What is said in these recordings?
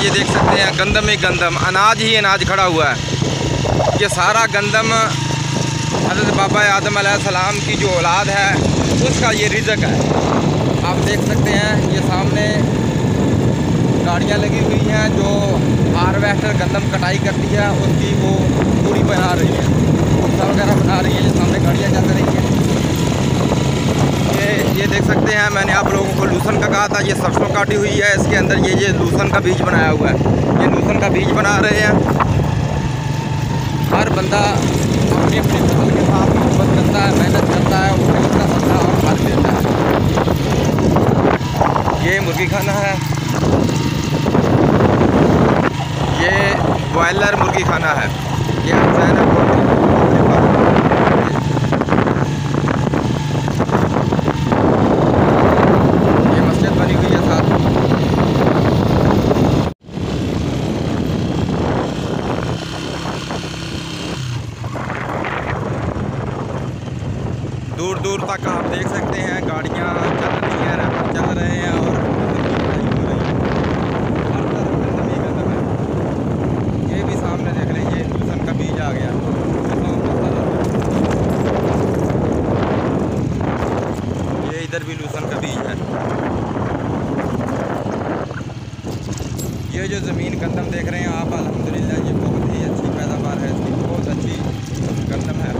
ये देख सकते हैं गंदम ही गंदम, अनाज ही अनाज खड़ा हुआ है। ये सारा गंदम हज़रत बाबा आदम अलैहिस्सलाम की जो औलाद है उसका ये रिज़्क़ है। आप देख सकते हैं ये सामने गाड़ियाँ लगी हुई हैं जो हार्वेस्टर गंदम कटाई करती है उसकी वो पूरी बना रही है, भूसा वगैरह बना रही है। ये सामने गाड़ियाँ चल रही हैं। ये देख सकते हैं, मैंने आप लोगों को लूसन का कहा था, ये सरसों काटी हुई है, इसके अंदर ये लूसन का बीज बनाया हुआ है। ये लूसन का बीज बना रहे हैं। हर बंदा अपनी अपनी फसल के साथ मोहब्बत करता है, मेहनत करता है, उससे उसका सब्जा और फल देता है। ये मुर्गी खाना है, ये बॉयलर मुर्गी खाना है। ये हुसैन है, दूर दूर तक आप देख सकते हैं गाड़ियाँ चल रहे हैं और हर तरफ गंदम ही गंदम है। ये भी सामने देख लीजिए लूसन का बीज आ गया। ये इधर भी लूसन का बीज है। ये जो ज़मीन गंदम देख रहे हैं आप, अल्हम्दुलिल्लाह ये बहुत ही अच्छी पैदावार है इसकी, बहुत अच्छी गंदम है।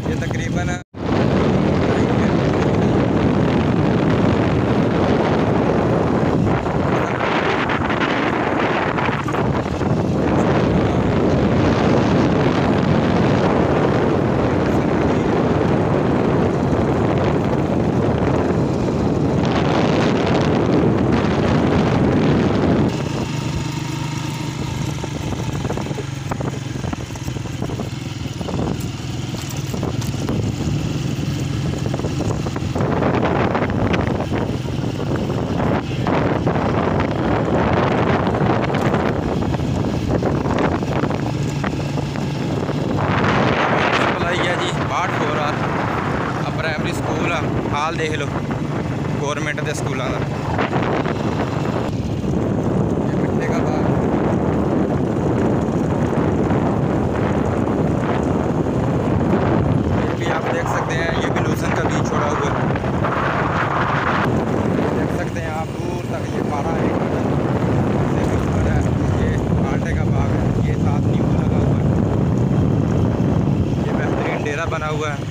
ये तकरीबन प्राइमरी स्कूल हाल देख लो गौरमेंट के स्कूलों का। मिट्टे का बाग, ये भी आप देख सकते हैं, ये भी लूसन का बीज छोड़ा हुआ है। देख सकते हैं आप दूर तक ये पहाड़ा है, ये आटे का बाग है, ये साथ नींबू लगा हुआ है, ये बेहतरीन डेरा बना हुआ है।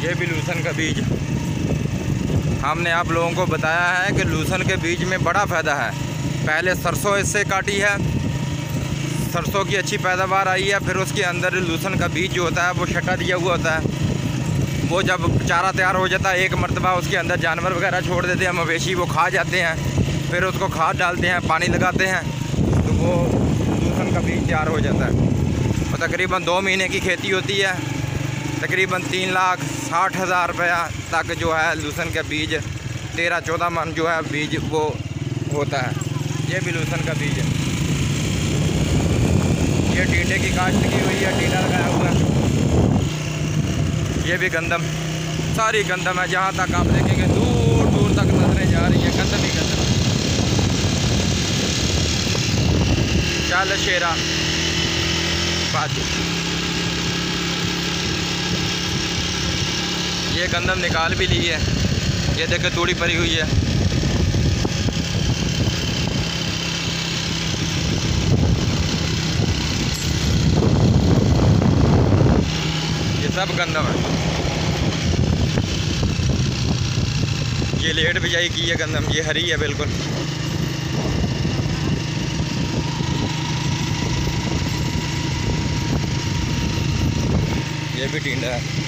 ये भी लूसन का बीज हमने आप लोगों को बताया है कि लूसन के बीज में बड़ा फ़ायदा है। पहले सरसों इससे काटी है, सरसों की अच्छी पैदावार आई है, फिर उसके अंदर लूसन का बीज जो होता है वो छटा दिया हुआ होता है। वो जब चारा तैयार हो जाता है एक मरतबा उसके अंदर जानवर वगैरह छोड़ देते हैं, मवेशी वो खा जाते हैं, फिर उसको खाद डालते हैं, पानी लगाते हैं तो वो लूसन का बीज तैयार हो जाता है। और तकरीबन 2 महीने की खेती होती है, तकरीबन 3,60,000 रुपया तक जो है लूसन का बीज 13-14 मन जो है बीज वो होता है। ये भी लूसन का बीज है। ये टींडे की काश्त की हुई है, टींडा लगाया हुआ है। ये भी गंदम, सारी गंदम है। जहाँ तक आप देखेंगे दूर दूर तक नजरें जा रही है, गंदम ही गंदम। चल शेरा बाजू, ये गंदम निकाल भी ली है। ये देखे तूड़ी पड़ी हुई है। सब गंदम है। ये लेट बिजाई की है गंदम, ये हरी है बिल्कुल। ये भी टींडा है।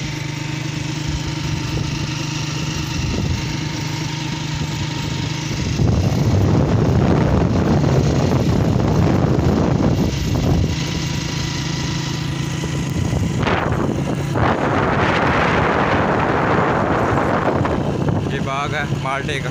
ये बाग है माल्टे का।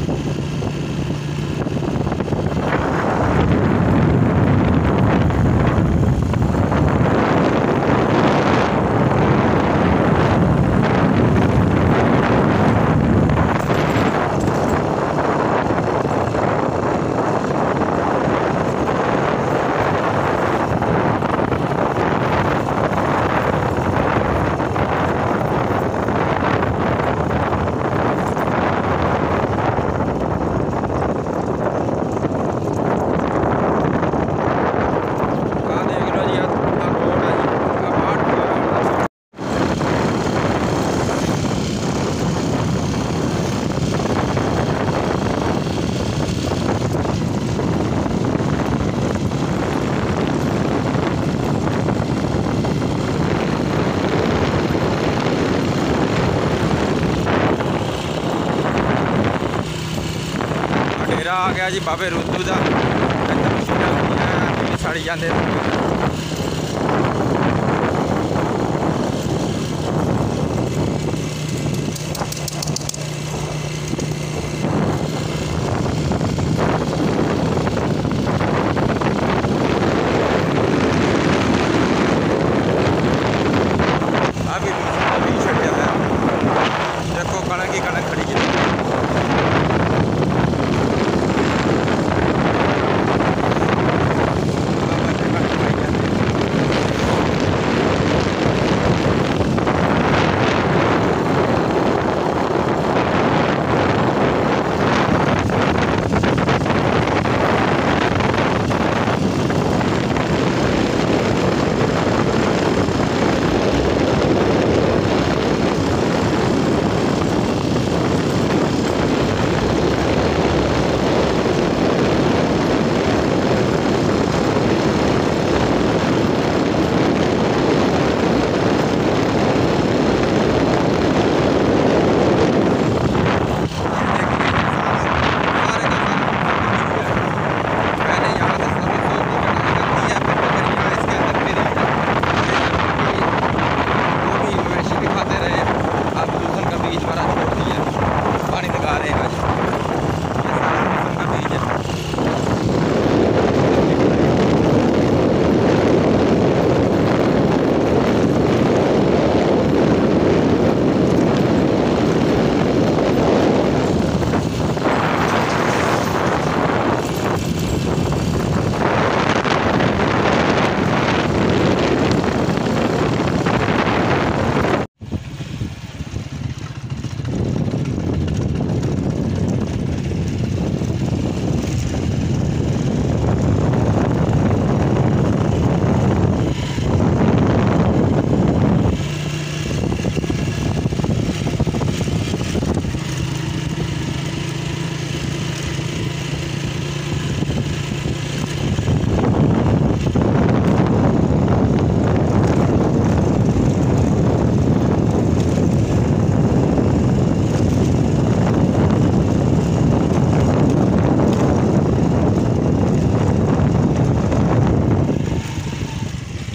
आ गया जी बाबे रुद्दू दा साड़ी जाते। अभी देखो कणक की कणक खड़ी है।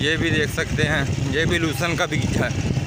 ये भी देख सकते हैं, ये भी लूसन का बीज है।